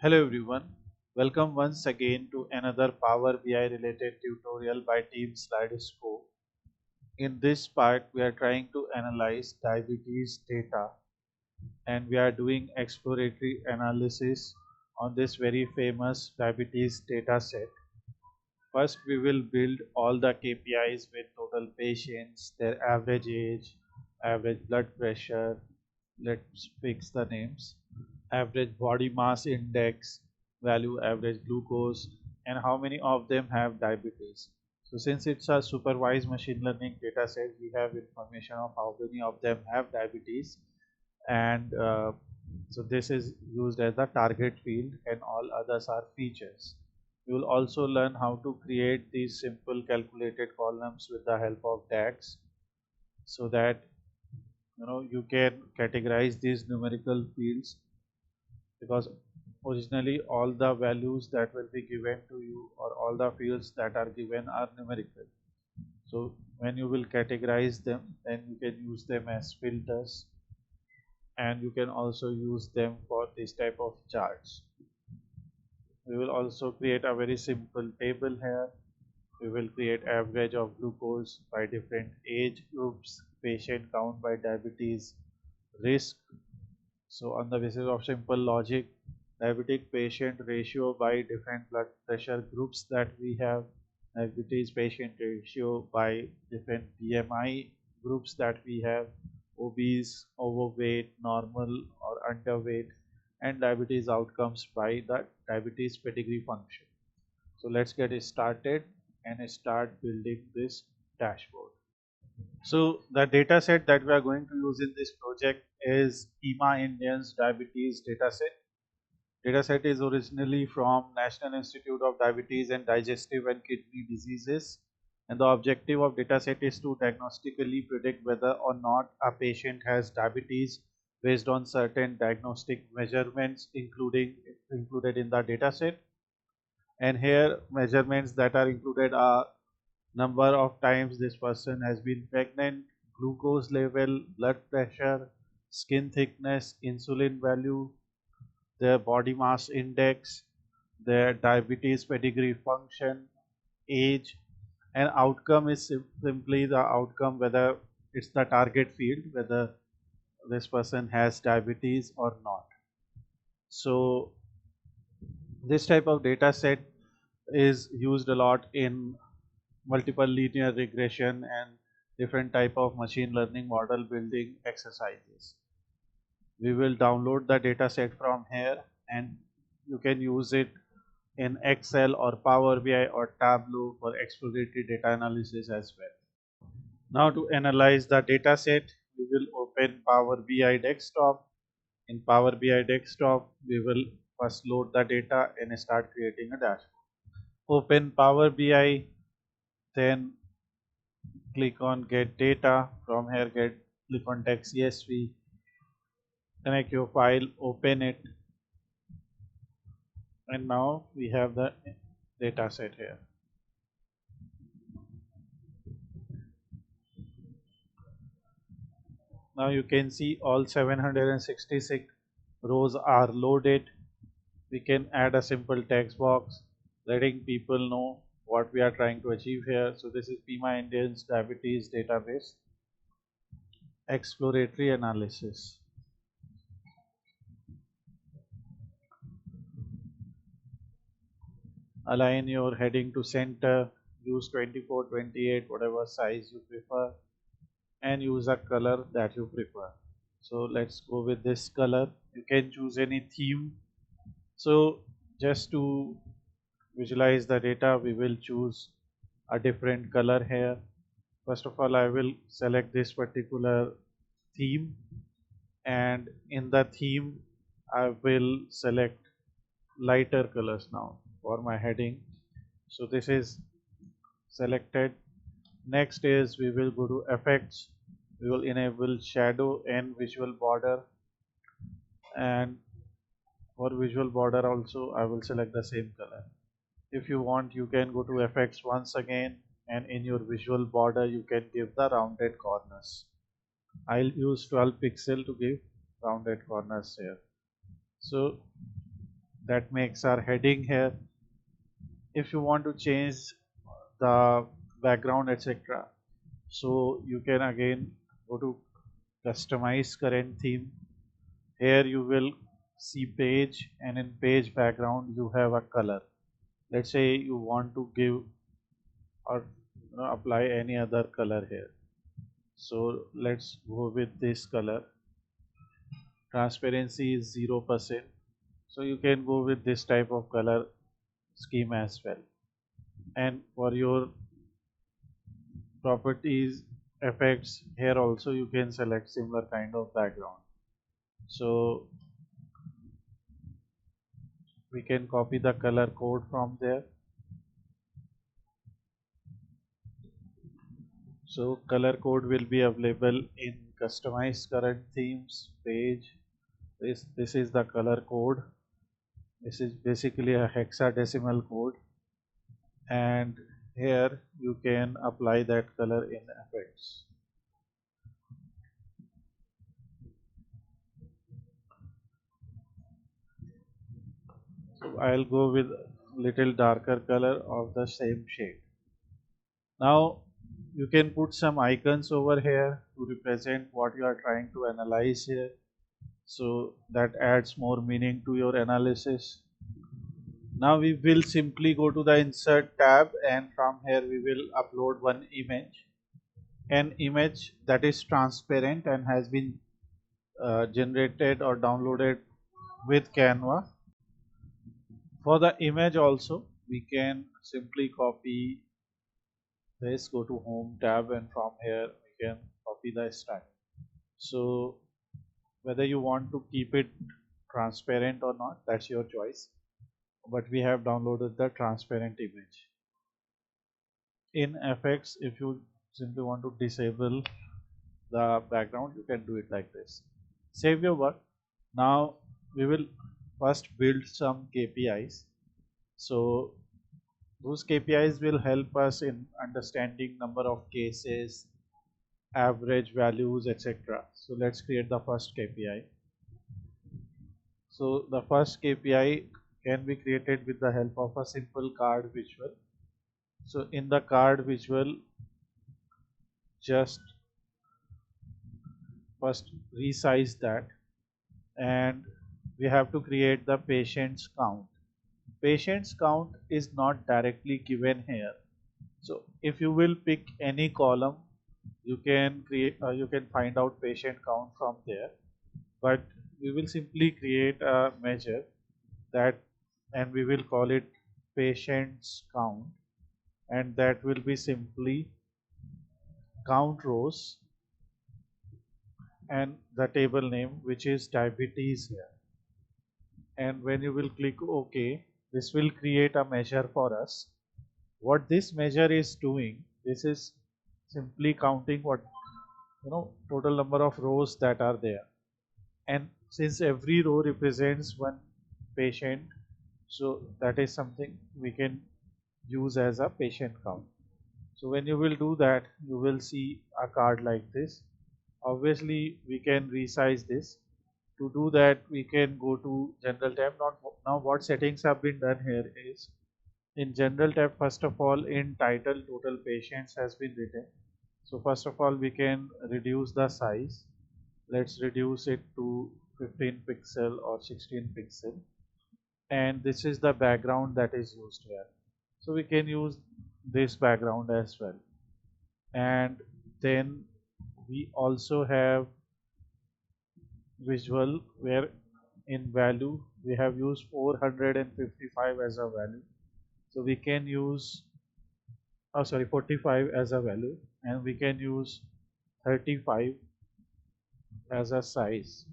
Hello everyone, welcome once again to another Power BI related tutorial by Team Slido. In this part, we are trying to analyze diabetes data and we are doing exploratory analysis on this very famous diabetes data set. First, we will build all the KPIs with total patients, their average age, average blood pressure, let's fix the names, average body mass index, value average glucose, and how many of them have diabetes. So since it's a supervised machine learning data set, we have information of how many of them have diabetes, and so this is used as the target field and all others are features. You will also learn how to create these simple calculated columns with the help of DAX so that you can categorize these numerical fields, because originally all the values that will be given to you or all the fields that are given are numerical. So when you will categorize them, then you can use them as filters and you can also use them for this type of charts. We will also create a very simple table here. We will create average of glucose by different age groups, patient count by diabetes, risk. So on the basis of simple logic, diabetic patient ratio by different blood pressure groups that we have, diabetes patient ratio by different BMI groups that we have, obese, overweight, normal or underweight, and diabetes outcomes by the diabetes pedigree function. So let's get started and start building this dashboard. So the data set that we are going to use in this project is Pima Indians Diabetes dataset. Dataset is originally from National Institute of Diabetes and Digestive and Kidney Diseases, and the objective of dataset is to diagnostically predict whether or not a patient has diabetes based on certain diagnostic measurements included in the dataset. And here measurements that are included are number of times this person has been pregnant, glucose level, blood pressure, skin thickness, insulin value, their body mass index, their diabetes pedigree function, age, and outcome is simply the outcome, whether it's the target field, whether this person has diabetes or not. So this type of data set is used a lot in multiple linear regression and different type of machine learning model building exercises. We will download the data set from here and you can use it in Excel or Power BI or Tableau for exploratory data analysis as well. Now to analyze the data set, we will open Power BI desktop. In Power BI desktop, we will first load the data and start creating a dashboard. Open Power BI, then click on get data. From here click on text CSV, connect your file, open it, and now we have the data set here. Now you can see all 766 rows are loaded. We can add a simple text box letting people know what we are trying to achieve here. So this is Pima Indians Diabetes Database Exploratory Analysis. Align your heading to center, use 24, 28, whatever size you prefer, and use a color that you prefer. So let's go with this color. You can choose any theme. So just to visualize the data, we will choose a different color here. First of all, I will select this particular theme, and in the theme I will select lighter colors now for my heading. So this is selected. Next is we will go to effects. We will enable shadow and visual border, and for visual border also I will select the same color. If you want, you can go to effects once again, and in your visual border you can give the rounded corners. I'll use 12 pixel to give rounded corners here. So that makes our heading here. If you want to change the background, etc., so you can again go to customize current theme. Here you will see page, and in page background you have a color. Let's say you want to give or apply any other color here. So let's go with this color. Transparency is 0%. So you can go with this type of color scheme as well. And for your properties effects, here also you can select similar kind of background. So we can copy the color code from there. So color code will be available in customized current themes page. This is the color code. This is basically a hexadecimal code, and here you can apply that color in effects. So I'll go with little darker color of the same shade. Now you can put some icons over here to represent what you are trying to analyze here, so that adds more meaning to your analysis. Now we will simply go to the insert tab, and from here we will upload one image, an image that is transparent and has been generated or downloaded with Canva. For the image also we can simply copy this, go to home tab, and from here we can copy the style. So whether you want to keep it transparent or not, that's your choice, but we have downloaded the transparent image. In effects, if you simply want to disable the background, you can do it like this. Save your work. Now we will first build some KPIs. So those KPIs will help us in understanding number of cases, average values, etc. So let's create the first KPI. So the first KPI can be created with the help of a simple card visual. So in the card visual, just first resize that, and we have to create the patient's count. Patient's count is not directly given here. So if you will pick any column, you can create you can find out patient count from there, but we will simply create a measure that, and we will call it patient's count, and that will be simply count rows and the table name, which is diabetes here. And when you will click OK, this will create a measure for us. What this measure is doing, this is simply counting what total number of rows that are there. And since every row represents one patient, so that is something we can use as a patient count. So when you will do that, you will see a card like this. Obviously we can resize this. To do that, we can go to general tab. Now what settings have been done here is, in general tab, first of all, in title, total patients has been written. So first of all we can reduce the size. Let's reduce it to 15 pixel or 16 pixel, and this is the background that is used here. So we can use this background as well. And then we also have visual, where in value we have used 455 as a value, so we can use 45 as a value, and we can use 35 as a size,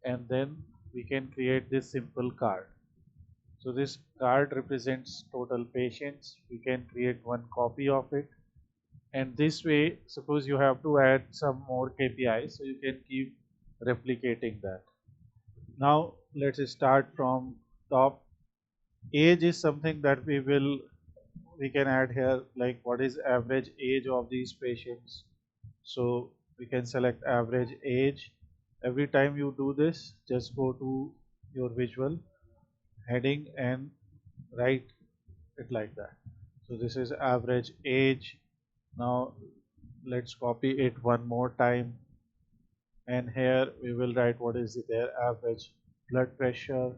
and then we can create this simple card. So this card represents total patients. We can create one copy of it, and this way, suppose you have to add some more KPIs, so you can keep replicating that. Now let's start from top. Age is something that we can add here, like what is average age of these patients. So we can select average age. Every time you do this, just go to your visual heading and write it like that. So this is average age. Now let's copy it one more time, and here we will write what is their average blood pressure.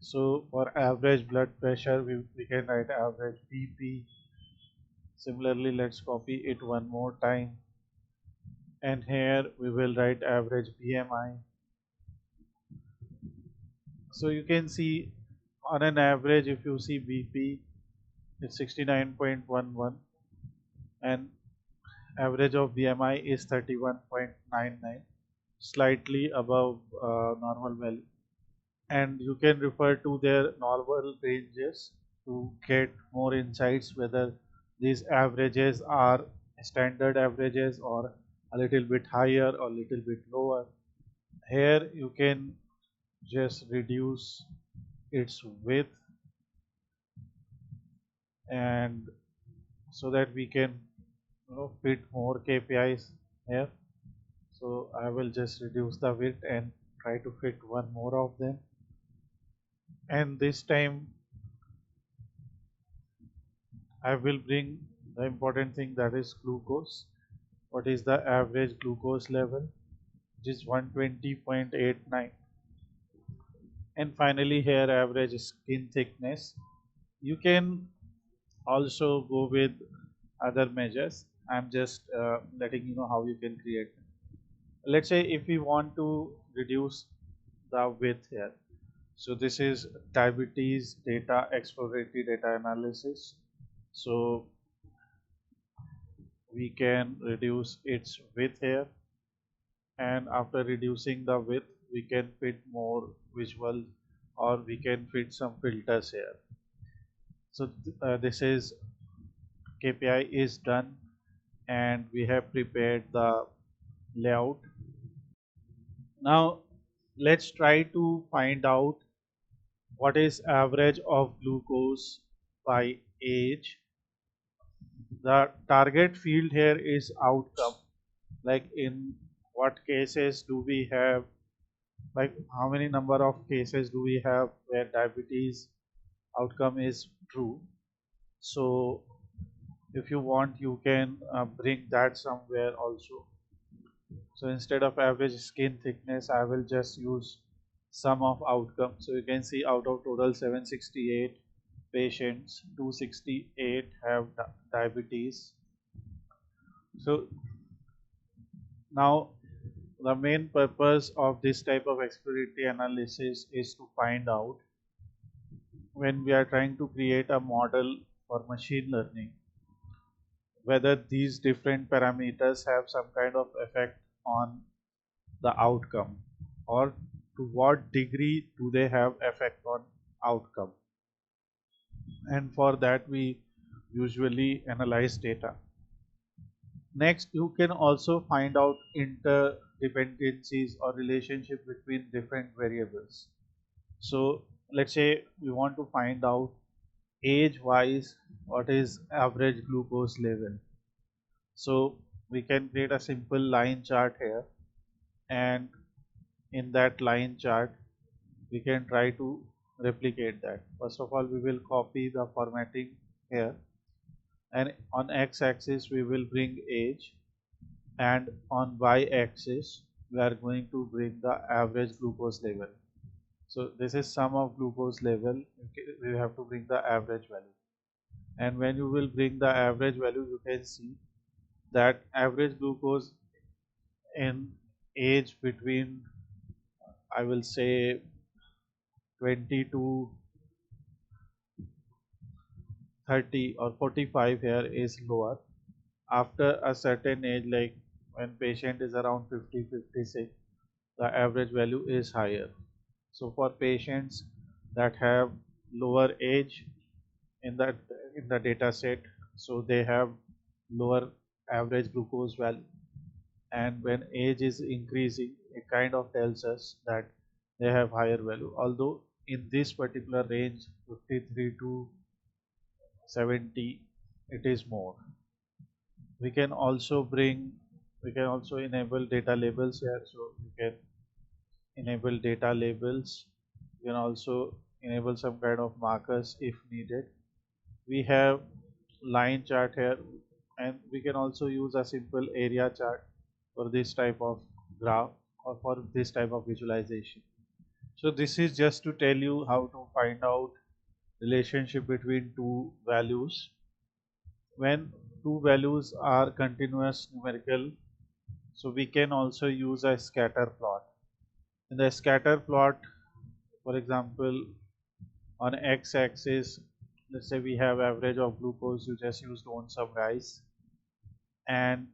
So for average blood pressure, we can write average BP. Similarly, let's copy it one more time, and here we will write average BMI. So you can see on an average, if you see BP, it's 69.11, and average of BMI is 31.99, slightly above normal value. And you can refer to their normal ranges to get more insights whether these averages are standard averages or a little bit higher or a little bit lower. Here you can just reduce its width, and so that we can fit more KPIs here. So I will just reduce the width and try to fit one more of them, and this time I will bring the important thing, that is glucose. What is the average glucose level? It is 120.89. And finally here average skin thickness. You can also go with other measures. I'm just letting you know how you can create. Let's say if we want to reduce the width here. So this is diabetes data, exploratory data analysis. So we can reduce its width here, and after reducing the width we can fit more visual, or we can fit some filters here. So this is KPI is done, and we have prepared the layout. Now let's try to find out what is average of glucose by age. The target field here is outcome, like in what cases do we have, like how many number of cases do we have where diabetes outcome is true. So if you want, you can bring that somewhere also. So instead of average skin thickness, I will just use sum of outcome. So you can see out of total 768 patients, 268 have diabetes. So now the main purpose of this type of exploratory analysis is to find out, when we are trying to create a model for machine learning, whether these different parameters have some kind of effect on the outcome, or to what degree do they have effect on outcome. And for that we usually analyze data. Next, you can also find out interdependencies or relationship between different variables. So let's say we want to find out age wise what is average glucose level. So we can create a simple line chart here, and in that line chart we can try to replicate that. First of all, we will copy the formatting here, and on x-axis we will bring age, and on y-axis we are going to bring the average glucose level. So this is sum of glucose level. We have to bring the average value, and when you will bring the average value, you can see that average glucose in age between, I will say, 20 to 30 or 45 here is lower. After a certain age, like when patient is around 50, 56, the average value is higher. So for patients that have lower age in the data set, so they have lower average glucose value, and when age is increasing, it kind of tells us that they have higher value, although in this particular range 53 to 70 it is more. We can also enable data labels here, so you can enable data labels. You can also enable some kind of markers if needed. We have line chart here, and we can also use a simple area chart for this type of graph or for this type of visualization. So this is just to tell you how to find out relationship between two values. When two values are continuous numerical, so we can also use a scatter plot. In the scatter plot, for example, on x-axis, let's say we have average of glucose, you just use don't summarize, and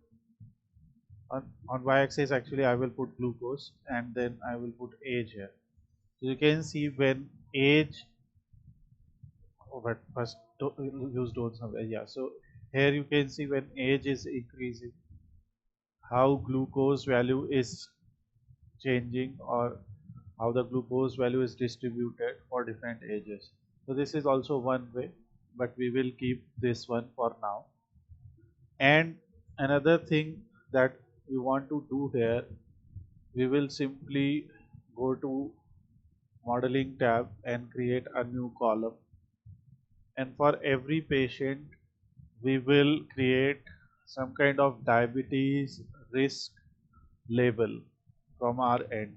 on y-axis actually I will put glucose and then I will put age here. So you can see when age, oh, but first use don't summarize, yeah. So here you can see when age is increasing, how glucose value is changing or how the glucose value is distributed for different ages. So this is also one way, but we will keep this one for now. And another thing that we want to do here, we will simply go to modeling tab and create a new column. And for every patient, we will create some kind of diabetes risk label from our end.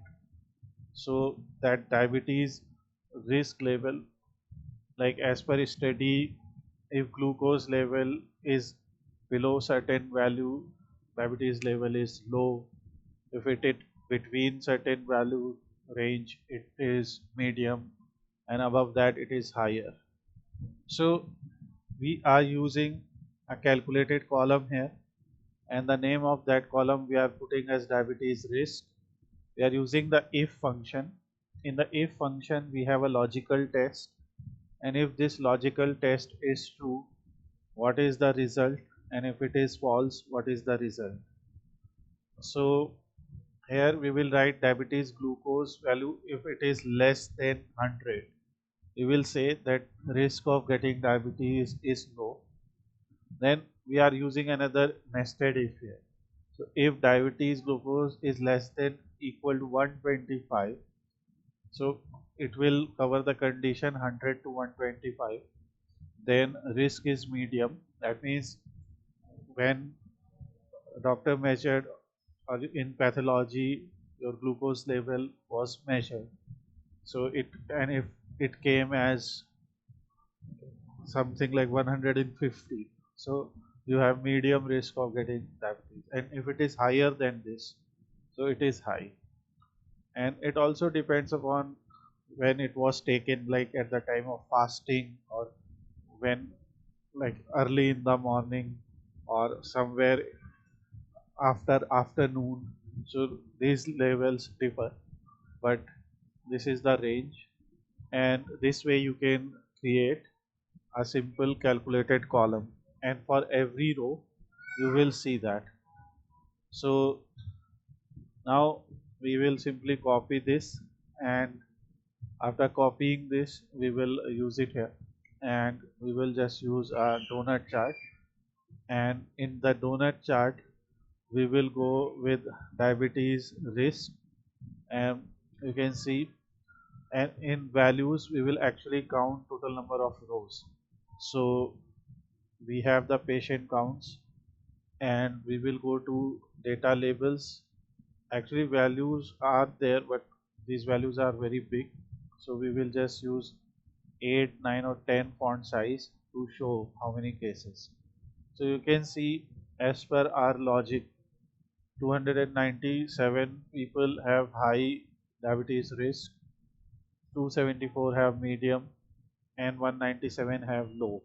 So that diabetes risk level, like as per study, if glucose level is below certain value, diabetes level is low. If it is between certain value range, it is medium, and above that it is higher. So we are using a calculated column here, and the name of that column we are putting as diabetes risk. We are using the if function. In the if function, we have a logical test, and if this logical test is true, what is the result, and if it is false, what is the result. So here we will write diabetes glucose value. If it is less than 100, we will say that risk of getting diabetes is low. Then we are using another nested if here. So if diabetes glucose is less than equal to 125, so it will cover the condition 100 to 125. Then risk is medium. That means when doctor measured or in pathology your glucose level was measured. So it, and if it came as something like 150, so you have medium risk of getting diabetes. And if it is higher than this, so it is high. And it also depends upon when it was taken, like at the time of fasting or when, like early in the morning or somewhere after afternoon. So these levels differ, but this is the range, and this way you can create a simple calculated column, and for every row you will see that. So now we will simply copy this, and after copying this we will use it here, and we will just use a donut chart. And in the donut chart we will go with diabetes risk, and you can see, and in values we will actually count total number of rows. So we have the patient counts, and we will go to data labels. Actually values are there, but these values are very big, so we will just use 8, 9 or 10 font size to show how many cases. So you can see, as per our logic, 297 people have high diabetes risk, 274 have medium, and 197 have low.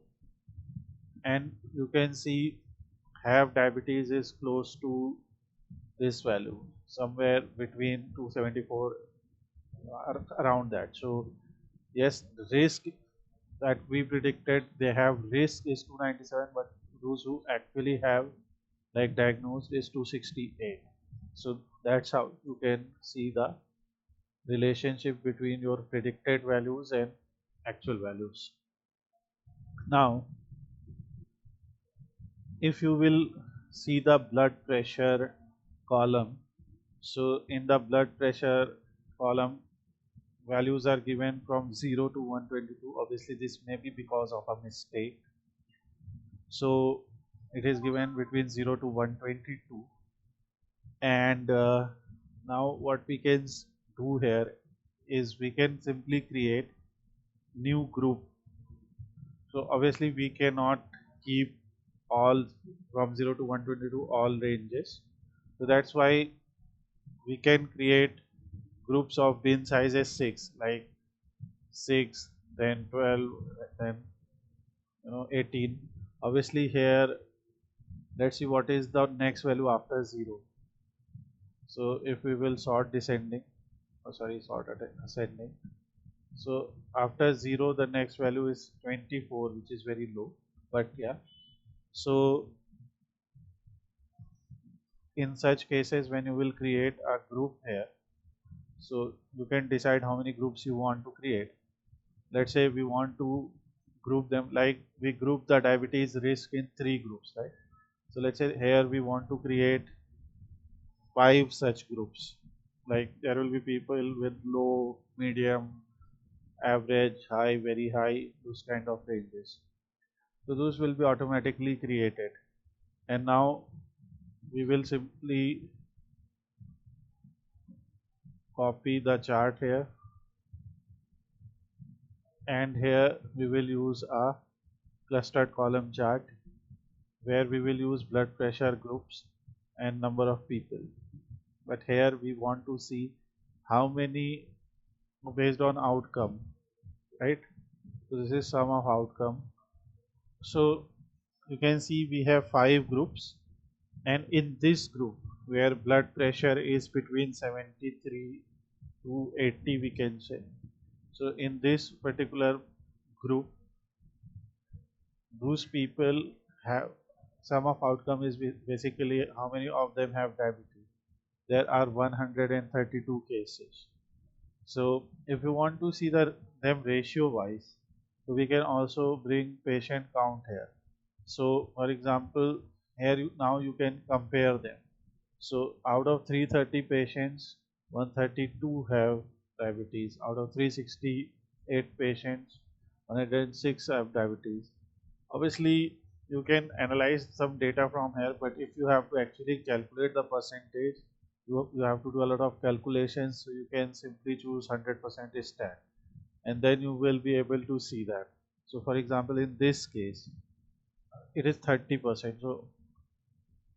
And you can see have diabetes is close to this value, somewhere between 274, around that. So yes, the risk that we predicted they have risk is 297, but those who actually have like diagnosed is 268. So that's how you can see the relationship between your predicted values and actual values. Now if you will see the blood pressure column, so in the blood pressure column values are given from 0 to 122. Obviously this may be because of a mistake, so it is given between 0 to 122. And now what we can do here is we can simply create new group. So obviously we cannot keep all from 0 to 122 all ranges, so that's why we can create groups of bin sizes 6, like 6, then 12, then 18. Obviously here let's see what is the next value after 0. So if we will sort descending, oh sorry, sort ascending, so after 0 the next value is 24, which is very low, but yeah. So in such cases, when you will create a group here, so you can decide how many groups you want to create. Let's say we want to group them, like we group the diabetes risk in 3 groups, right? So let's say here we want to create 5 such groups. Like there will be people with low, medium, average, high, very high, those kind of ranges. So those will be automatically created. And now we will simply copy the chart here, and here we will use a clustered column chart where we will use blood pressure groups and number of people. But here we want to see how many based on outcome, right? So this is sum of outcome. So you can see we have 5 groups, and in this group where blood pressure is between 73 to 80, we can say. So in this particular group, those people have sum of outcome is basically how many of them have diabetes. There are 132 cases. So if you want to see them ratio wise, so we can also bring patient count here. So for example, here now you can compare them. So out of 330 patients, 132 have diabetes. Out of 368 patients, 106 have diabetes. Obviously you can analyze some data from here, but if you have to actually calculate the percentage, you have to do a lot of calculations. So you can simply choose 100% stat, and then you will be able to see that. So for example, in this case it is 30%, so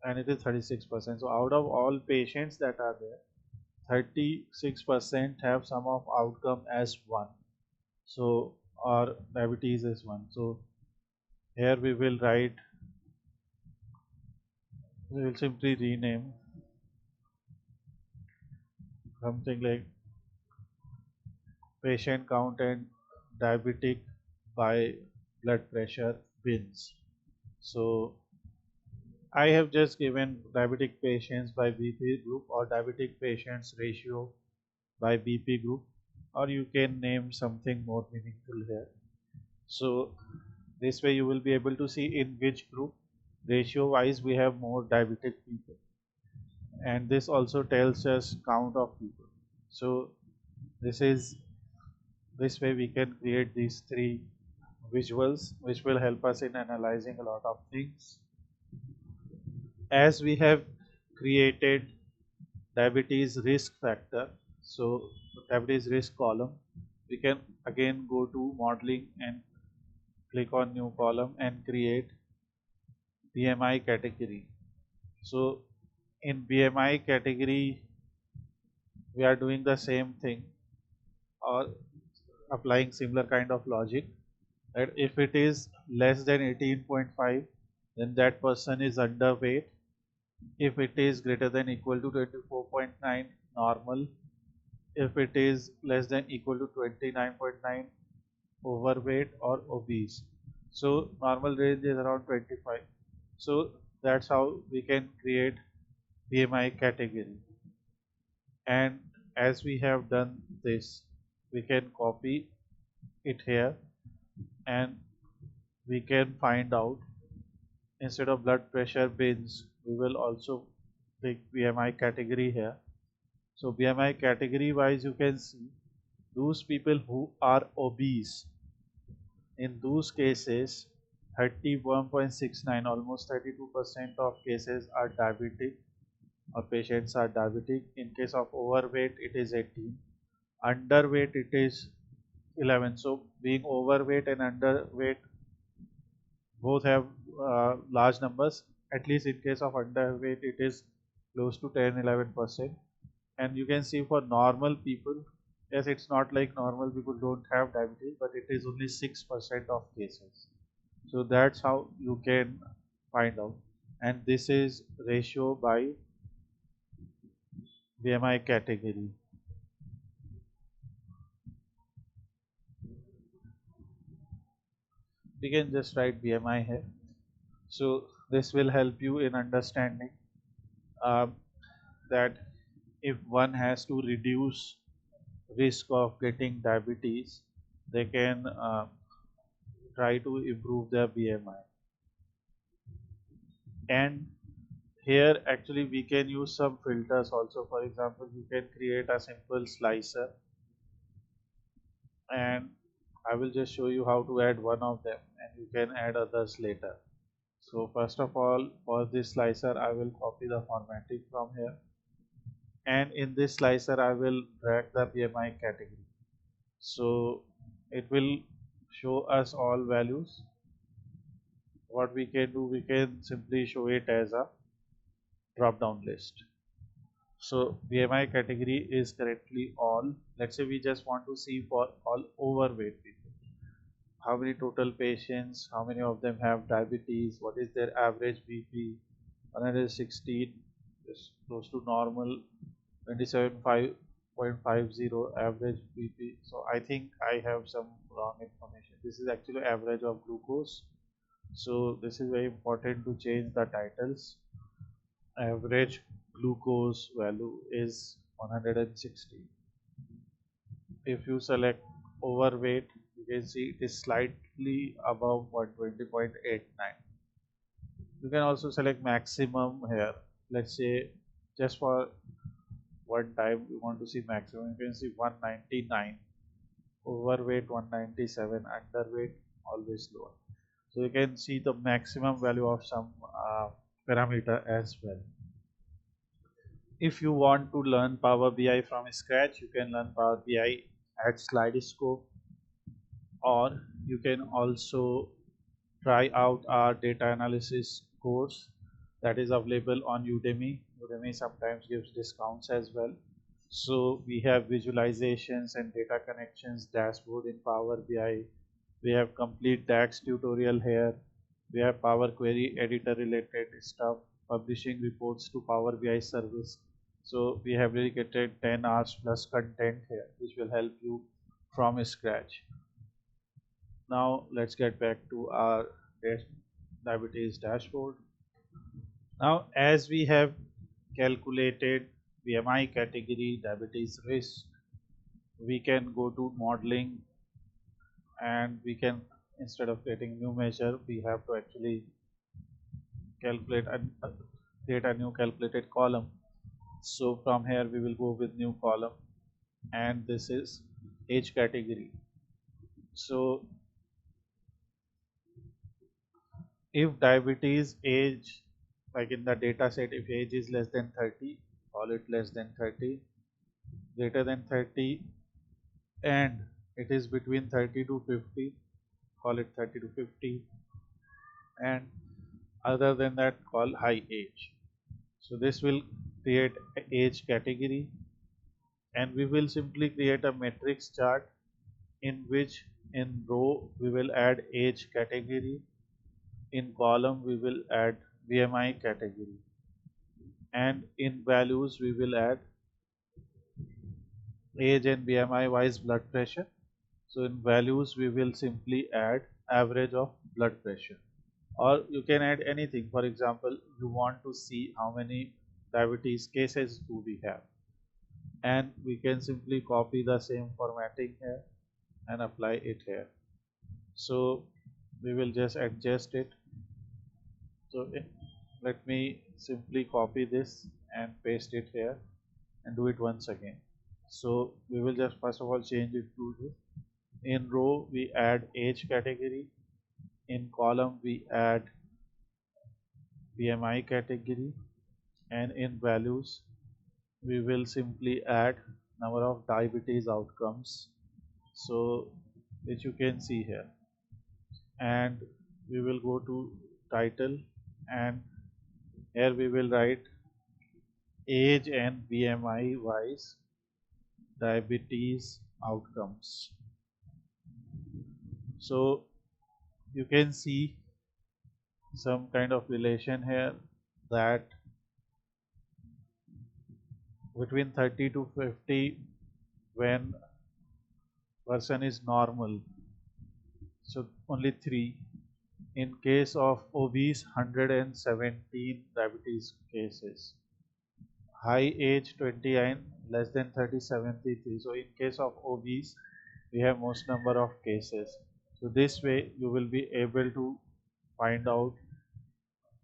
and it is 36%. So out of all patients that are there, 36% have sum of outcome as 1. So or diabetes is 1. So here we will write, we will simply rename something like patient count and diabetic by blood pressure bins. So I have just given diabetic patients by BP group or diabetic patients ratio by BP group, or you can name something more meaningful here. So this way you will be able to see in which group ratio wise we have more diabetic people, and this also tells us count of people. So this way we can create these 3 visuals which will help us in analyzing a lot of things. As we have created diabetes risk factor, so diabetes risk column, we can again go to modeling and click on new column and create BMI category. So in BMI category we are doing the same thing or applying similar kind of logic, that if it is less than 18.5, then that person is underweight. If it is greater than equal to 24.9, normal. If it is less than equal to 29.9, overweight or obese. So normal range is around 25. So that's how we can create BMI category. And as we have done this, we can copy it here, and we can find out, instead of blood pressure bins, we will also pick BMI category here. So BMI category wise, you can see those people who are obese. In those cases, 31.69, almost 32% of cases are diabetic or patients are diabetic. In case of overweight, it is 18. Underweight, it is 11. So being overweight and underweight both have large numbers. At least in case of underweight, it is close to 10-11%. And you can see for normal people, yes, it's not like normal people don't have diabetes, but it is only 6% of cases. So that's how you can find out. And this is ratio by BMI category. We can just write BMI here. So this will help you in understanding um, that if one has to reduce risk of getting diabetes, they can try to improve their BMI. And here actually we can use some filters also. For example, you can create a simple slicer, and I will just show you how to add one of them, and you can add others later. So first of all, for this slicer I will copy the formatting from here, and in this slicer I will drag the BMI category. So it will show us all values. What we can do, we can simply show it as a drop down list. So BMI category is currently all. Let's say we just want to see for all overweight people. How many total patients, how many of them have diabetes, what is their average BP. 116 is close to normal, 27.50 average BP. So I think I have some wrong information. This is actually average of glucose. So this is very important to change the titles. Average glucose value is 160. If you select overweight, you can see it is slightly above 120.89. You can also select maximum here. Let's say just for one time we want to see maximum. You can see 199, overweight 197, underweight always lower. So you can see the maximum value of some parameter as well. If you want to learn Power BI from scratch, you can learn Power BI at Slidescope, or you can also try out our data analysis course that is available on Udemy. Udemy sometimes gives discounts as well. So we have visualizations and data connections dashboard in Power BI. We have complete DAX tutorial here. We have Power Query editor related stuff, publishing reports to Power BI service. So we have dedicated 10 hours plus content here, which will help you from scratch. Now let's get back to our diabetes dashboard. Now as we have calculated BMI category, diabetes risk, we can go to modeling, and we can, instead of getting new measure, we have to actually calculate and create a new calculated column. So from here we will go with new column, and this is age category. So if diabetes age, like in the data set, if age is less than 30, call it less than 30, greater than 30, and it is between 30 to 50, call it 30 to 50, and other than that, call high age. So this will create a age category, and we will simply create a matrix chart in which in row we will add age category, in column we will add BMI category, and in values we will add age and BMI wise blood pressure. So in values we will simply add average of blood pressure, or you can add anything. For example, you want to see how many diabetes cases do we have, and we can simply copy the same formatting here and apply it here. So we will just adjust it. So let me simply copy this and paste it here. and do it once again. So we will just first of all change it to this. In row we add age category, in column we add BMI category, and in values we will simply add number of diabetes outcomes, so which you can see here. And we will go to title, and here we will write age and BMI wise diabetes outcomes. So you can see some kind of relation here, that between 30 to 50, when person is normal, so only 3. In case of obese, 117 diabetes cases. High age 29, less than 30, 73. So in case of obese, we have most number of cases. So this way you will be able to find out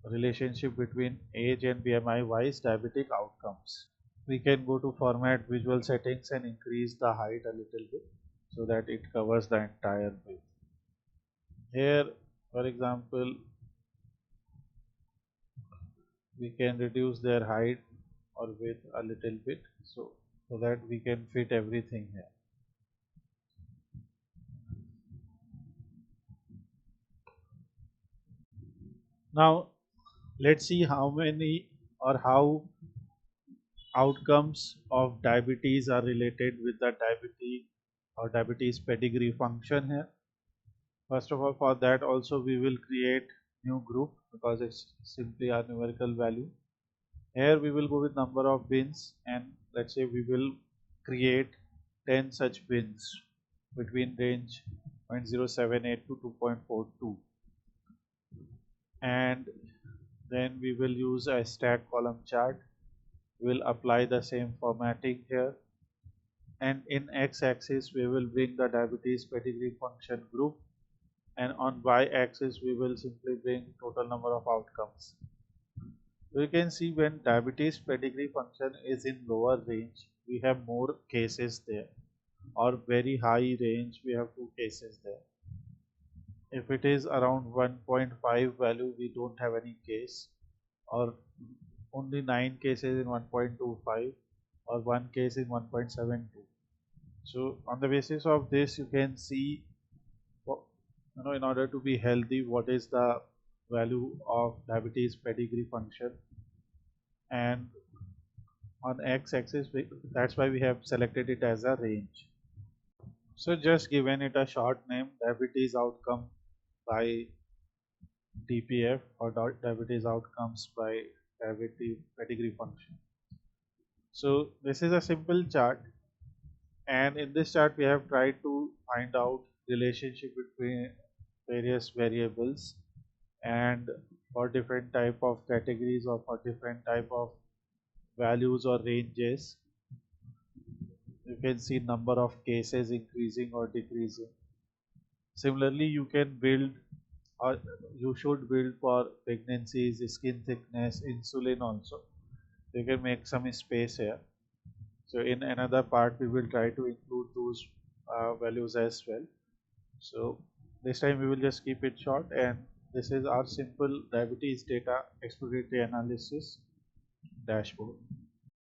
relationship between age and BMI wise diabetic outcomes. We can go to format visual settings and increase the height a little bit so that it covers the entire width. Here, for example, we can reduce their height or width a little bit, so that we can fit everything here. Now let's see how many or how outcomes of diabetes are related with the diabetes or diabetes pedigree function here. First of all, for that also we will create new group because it's simply a numerical value. Here we will go with number of bins, and let's say we will create 10 such bins between range 0.078 to 2.42, and then we will use a stack column chart. We'll apply the same formatting here, and in x-axis we will bring the diabetes pedigree function group, and on y-axis we will simply bring total number of outcomes. So you can see when diabetes pedigree function is in lower range, we have more cases there, or very high range we have 2 cases there. If it is around 1.5 value, we don't have any case, or only 9 cases in 1.25, or 1 case in 1.72. So on the basis of this, you can see, in order to be healthy, what is the value of diabetes pedigree function, and on x-axis, that's why we have selected it as a range. So just given it a short name, diabetes outcome by DPF, or diabetes outcomes by diabetes pedigree function. So this is a simple chart, and in this chart we have tried to find out relationship between various variables, and for different type of categories or for different type of values or ranges, you can see number of cases increasing or decreasing. Similarly, you can build, or you should build, for pregnancies, skin thickness, insulin also. You can make some space here. So in another part we will try to include those values as well. So this time we will just keep it short, and this is our simple diabetes data exploratory analysis dashboard.